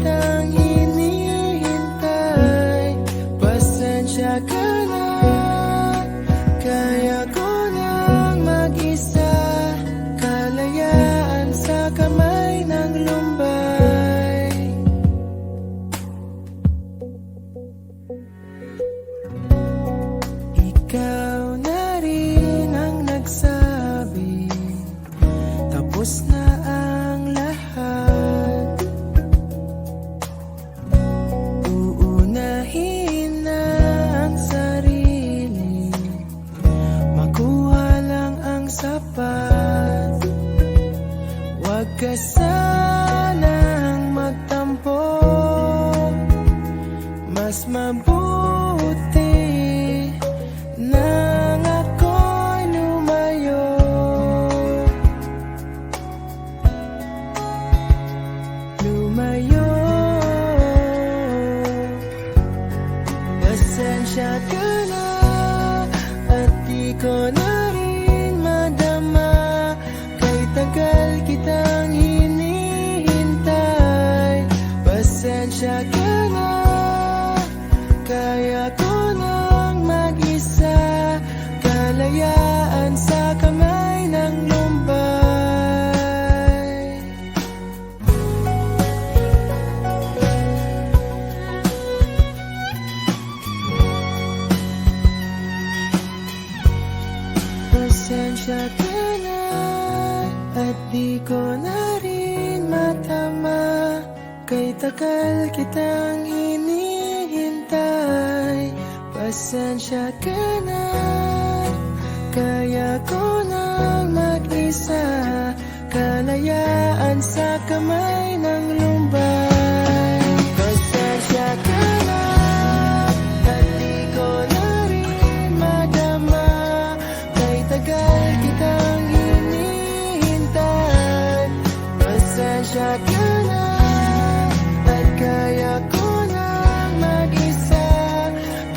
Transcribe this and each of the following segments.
kitang hinihintay. Pasensya ka na, kaya ko nang mag-isa. Kalayaan sa kamay ng lumbay. Ikaw na rin ang nagsabi, tapos na ang lahat. Uunahin na ang sarili, makuha lang ang sapat. Huwag ka sanang magtampo, mas mabuti nang ako'y lumayo. Lumayo. Pasensya ka na at di ko na rin madama. Kay tagal kitang hinihintay. Pasensya ka na, kaya ko nang mag-isa. Kalayaan sa kamay ng lumbay. Pasensya ka na at di ko na rin matama. Kay tagal kitang hinihintay. Pasensya ka na, kaya ko nang mag-isa. Kalayaan sa kamay ng lumbay. Pasensya ka na at di ko na rin madama. Kay tagal kitang hinihintay. Pasensya ka na at kaya ko nang mag-isa.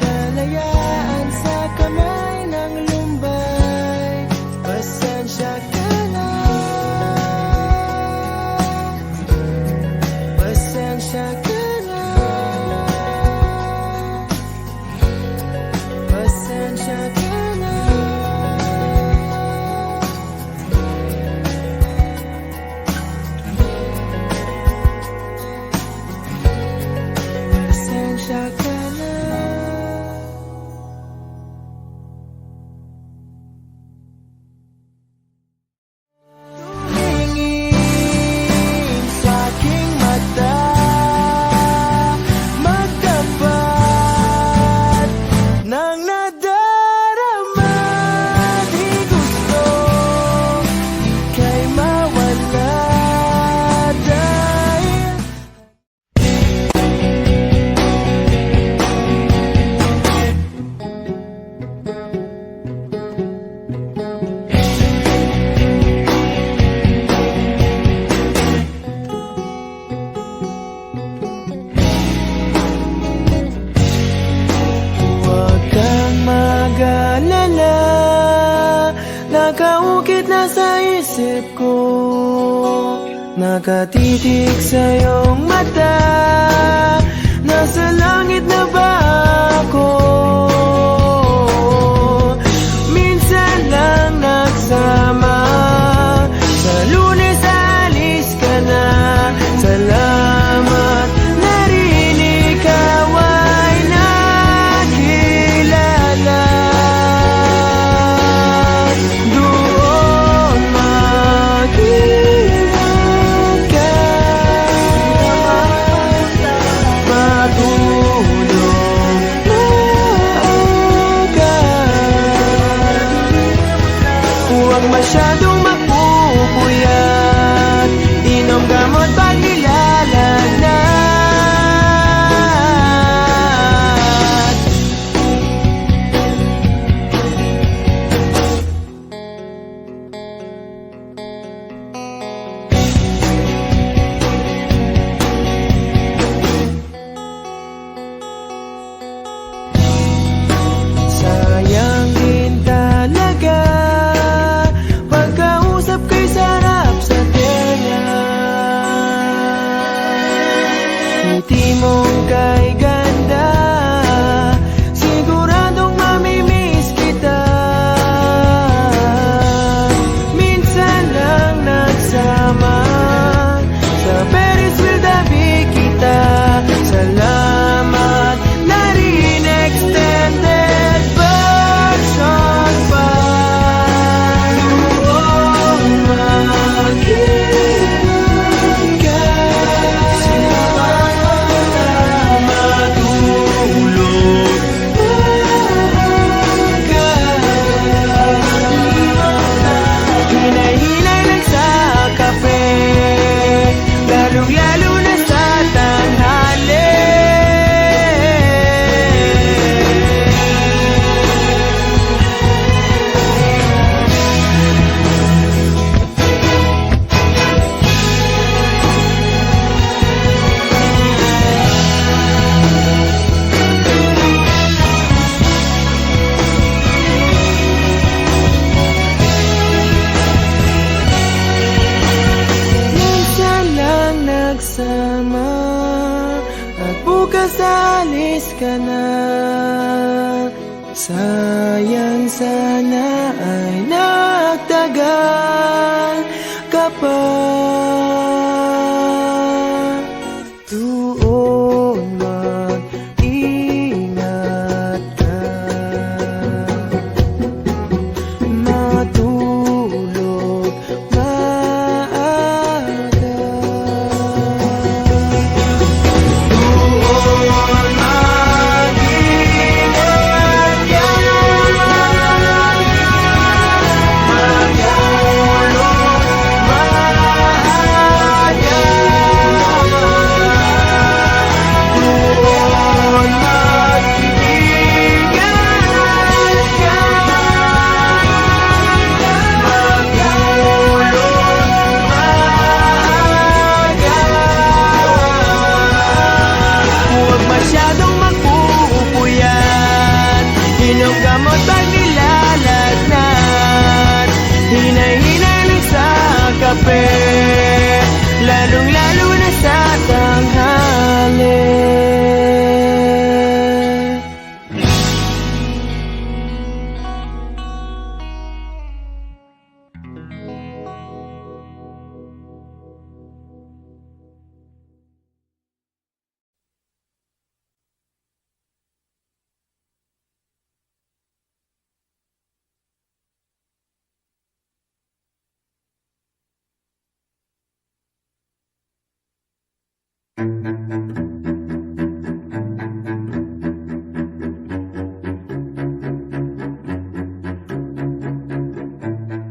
Kalayaan sa kamay ng lumbay. Pasensya ka na. Pasensya ka na. Pasensya ka na. Pasensya ka na. Tumingin sa aking mata, magtapat ng nadarama. Di gusto ika'y mawala dahil huwag kang mag-alala. Nakaukit na sa isip ko, nakatitig sa iyong mata. Nasa langit na ba ako? Minsan lang nagsama. Sa Lunes alis ka na. Salamat na rin ikaw ay nakilala. Doon mag-ingat ka. Matulog na agad. Huwag masyadong magpupuyat. Inom gamot pag nilalanat. Sayang din talaga pagkausap kay sarap ka na. Sayang sana ay nagtagal ka pa. Doon mag-ingat ka, matulog maaga. Doon mag-ingat ka, matulog maaga. Doon mag-ingat ka, matulog maaga. Huwag masyadong magpupuyat, inom gamot pag nilalagnat, hinay-hinay lang sa kape, lalong-lalo na sa tanghali.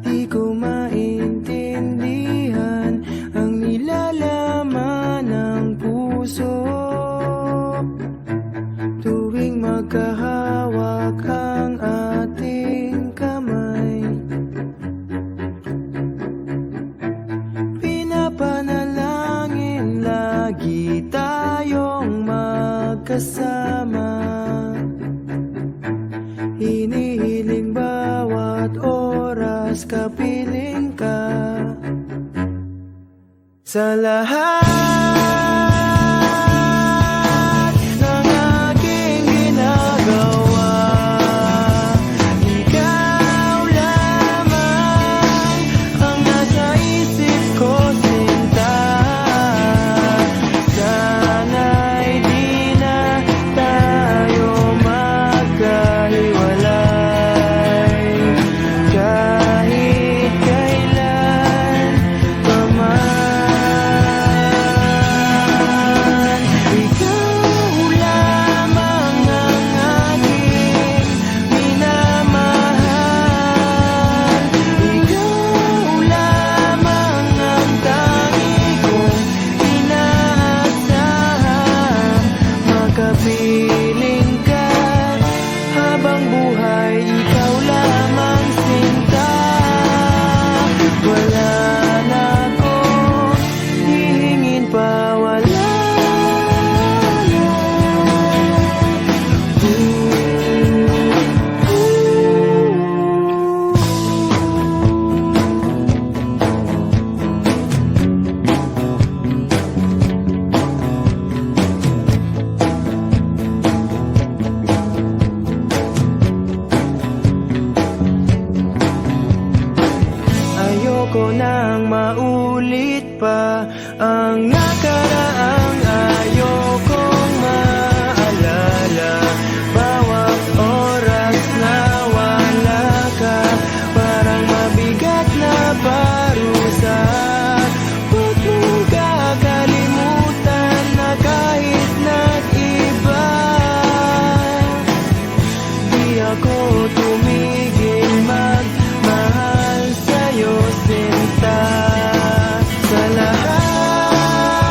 Di ko maintindihan ang nilalaman ng puso tuwing magkahawak ang ating kamay. Pinapanalangin lagi tayong magkasama, hinihiling bawat oras kapiling ka. Sa lahat ng aking ginagawa, ikaw lamang ang nasa isip ko, sinta. Sana'y di na tayo magkahiwalay kahit kailan pa man. Ikaw lamang ang aking minamahal, ikaw lamang ang tangi kong inaasahan. Makapiling ka habang buhay, ikaw lamang, sinta. Wala na akong hihingin pa, wala na. Ayoko nang maulit pa ang nakaraang ayokong maalala. Bawat oras na wala ka, parang mabigat na parusa. Huwag mong kakalimutan na kahit nag-iba, di ako tumigil magmahal sa'yo, sinta. Sa lahat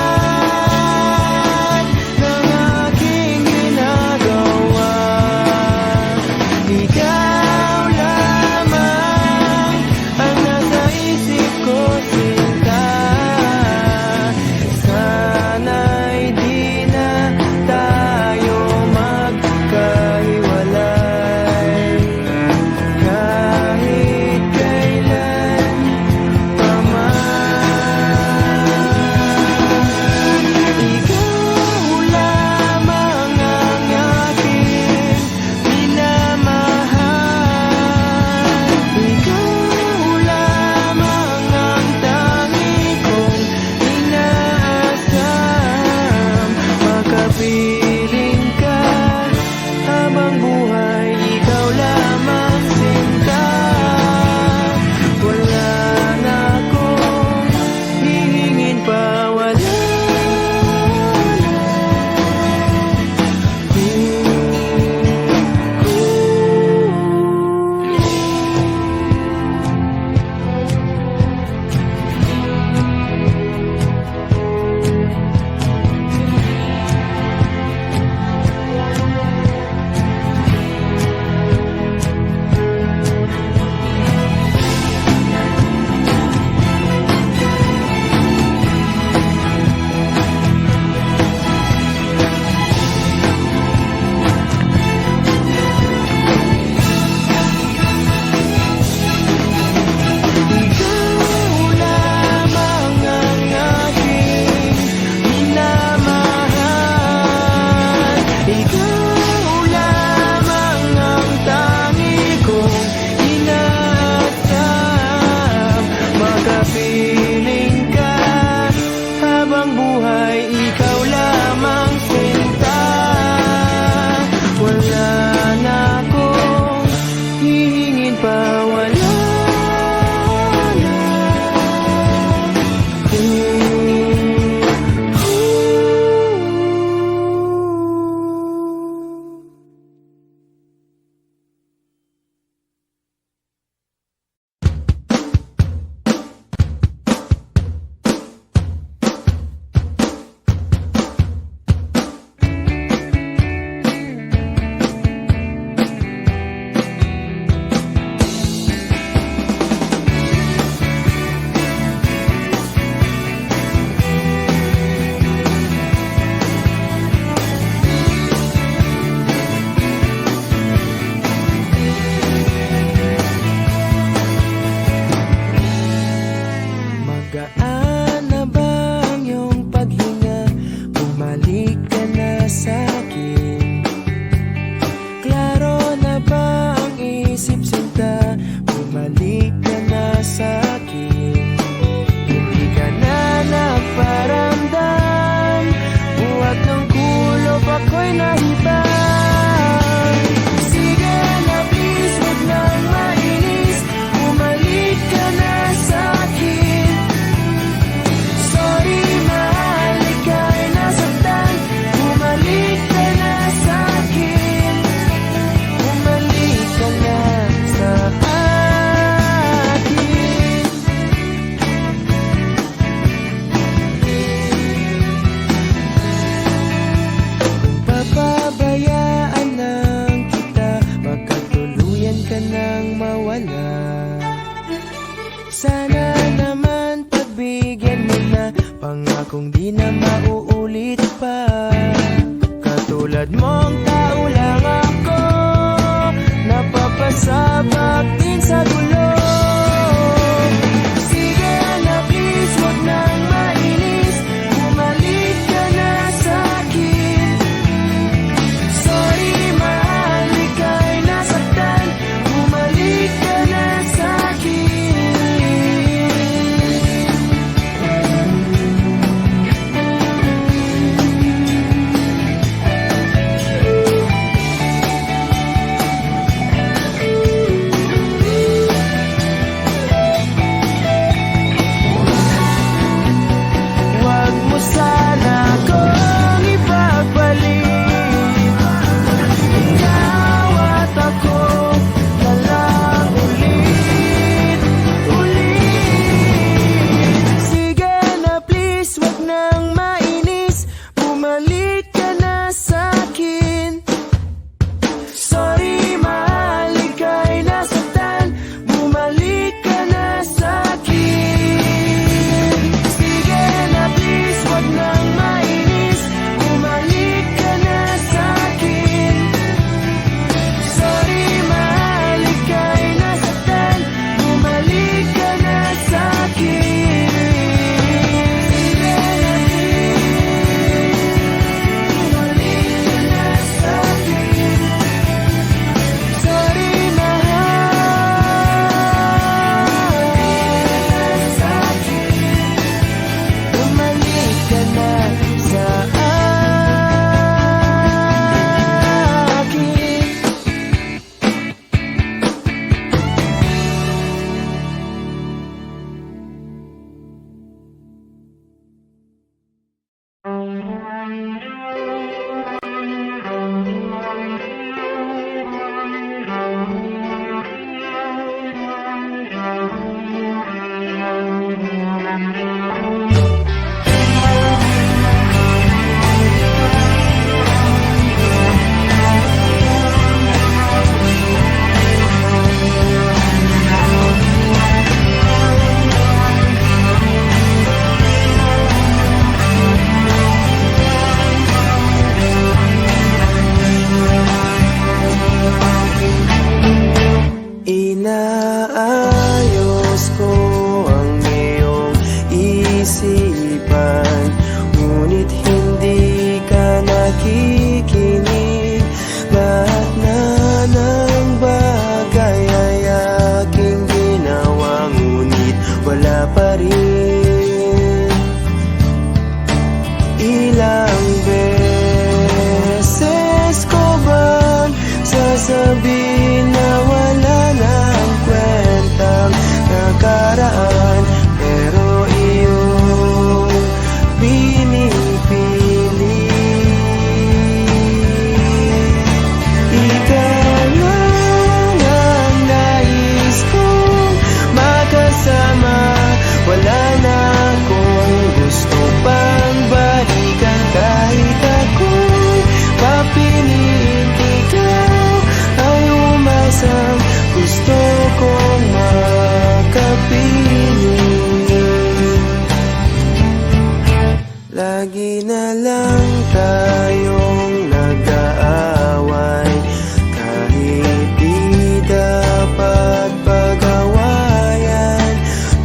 Sana naman pagbigyan mo na, pangakong di na mauulit pa. Katulad mong tao lang ako, napapasabak din sa gulo. Sige na please, wag nang mainis, bumalik ka na sa'kin. Sorry mahal, ika'y nasaktan, bumalik ka na sa'kin. Wag mo sana akong ipapalit, ikaw at ako na lang ulit, ulit. Sige na please, wag nang mainis, bumalik ka na sa'kin. Sorry mahal, ika'y nasaktan, bumalik ka na sa'kin. Sige na please, wag nang mainis, bumalik ka na sa'kin. Sorry mahal, ika'y nasaktan, bumalik ka na sa'kin. Sige na please, bumalik ka na sa'kin. Sorry mahal, sa'kin, bumalik ka na sa akin. Inaayos ko ang iyong isipan, ngunit hindi ka nakikinig. Lahat na ng bagay ay aking ginawa, ngunit wala pa rin. Ilang beses ko bang sasabihin na wala nang kwentang nakaraan, pero iyong pinipili. Ikaw lang ang nais kong makasama, wala na akong gusto pang balikan. Kahit ako'y papiliin, ikaw ay umasang gusto kong makapiling. Lagi na lang tayong nag-aaway, kahit di dapat pag-awayan.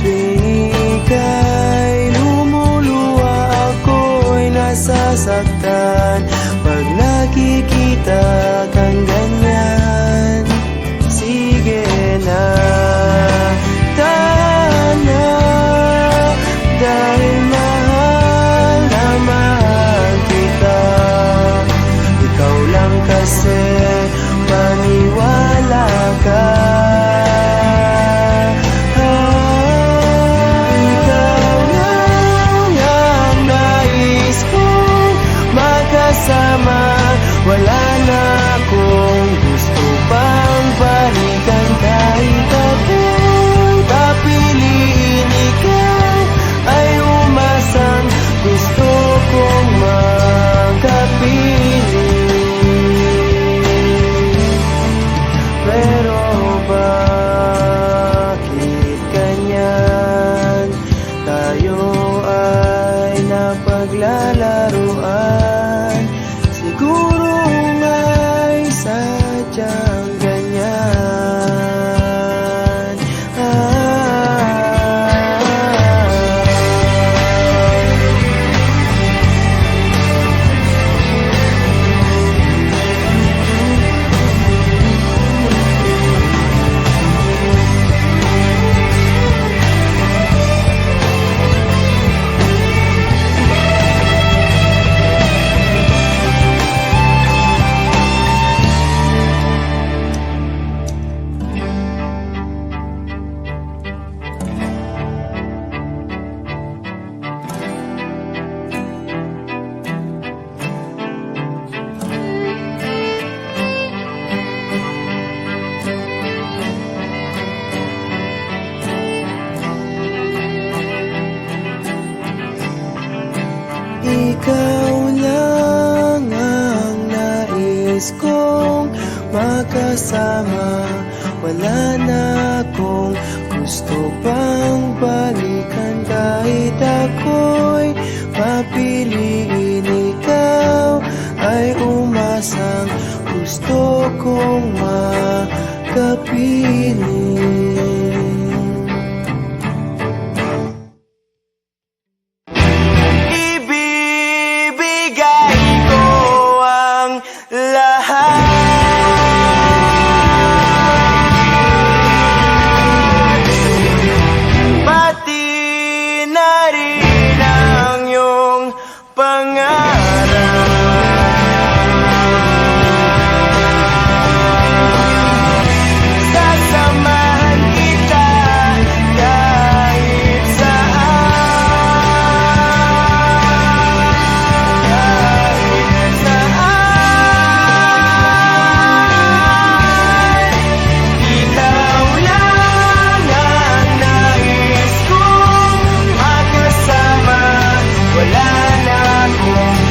Tuwing ika'y lumuluwa, ako'y nasasaktan pag nakikita kang ganyan. Sige na, tahan na, dahil mahal na mahal kita. Ikaw lang kasi, maniwala ka. Ikaw lang ang nais kong makasama, wala na Ikaw lang ang nais kong makasama. Wala na akong gusto pang balikan. Kahit ako'y papiliin, ikaw ay umasang gusto kong makapiling. Ibibigay ko ang lahat, pati na rin ang iyong pangarap. Sasamahan kita kahit saan, kahit saan. Ikaw lang ang nais kong makasama. Wala na akong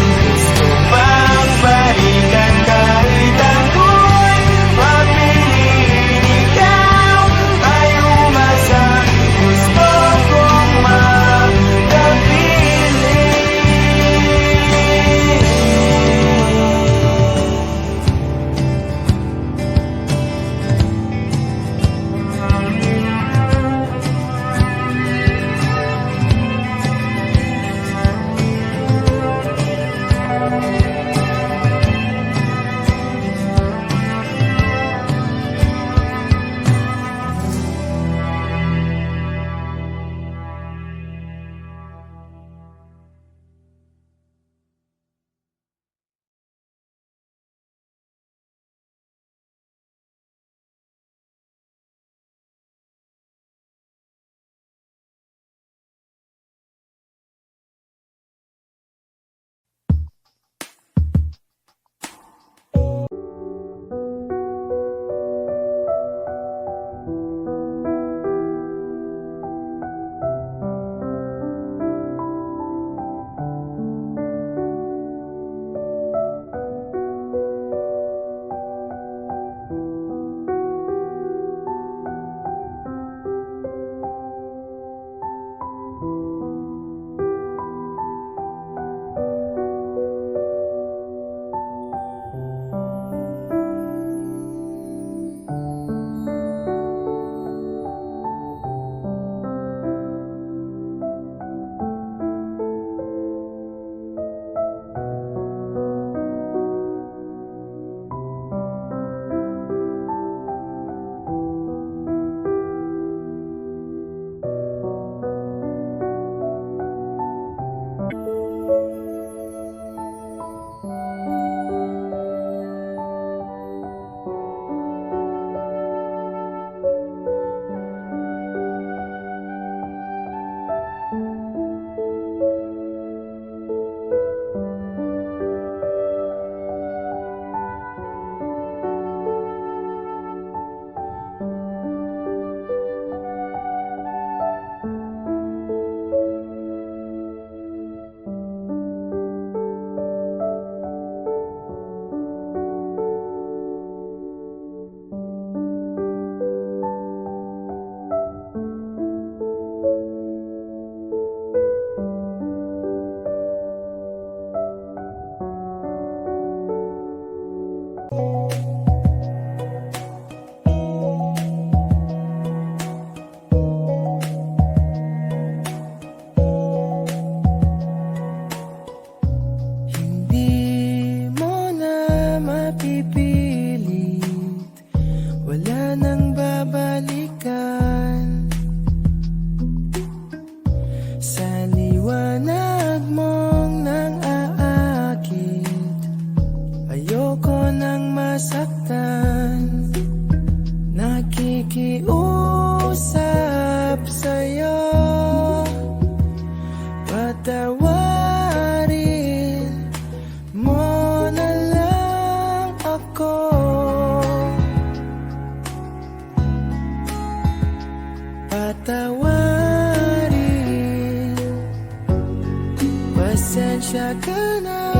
Pasensya ka na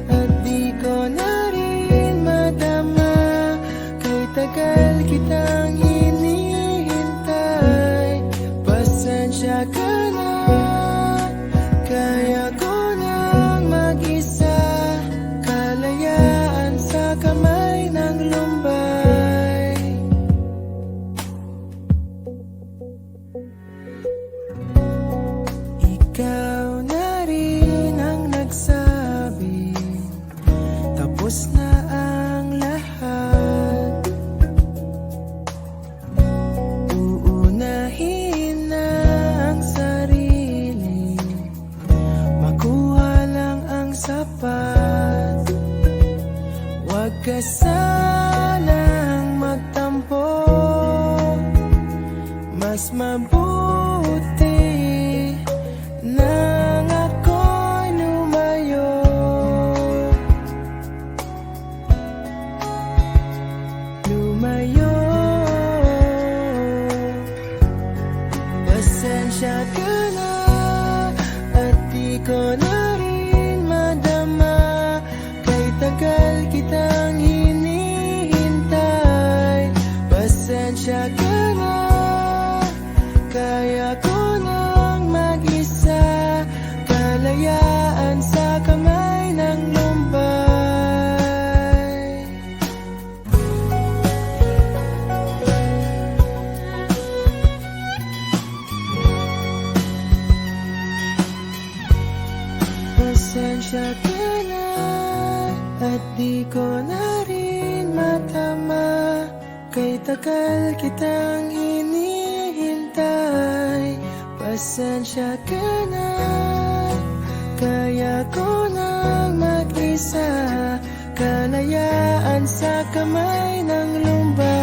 at di ko na rin madama, kay tagal kitang hinihintay. Pasensya ka na, kaya ko nang mag-isa, kalayaan sa kamay ng lumbay. Ikaw na rin ang nagsabi, tapos na ang lahat. Uunahin na ang sarili, makuha lang ang sapat. Huwag ka sanang magtampo, mas mabuti nang ako'y lumayo. Lumayo. Pasensya ka na at di ko na rin madama, kay tagal kitang hinihintay. Pasensya ka na, kaya ko nang mag-isa, kalayaan sa kamay ng lumbay. Pasensya ka na at di ko na rin matama, kay tagal kitang hinihintay. Pasensya ka na, kaya ko nang mag-isa, kalayaan sa kamay ng lumbay.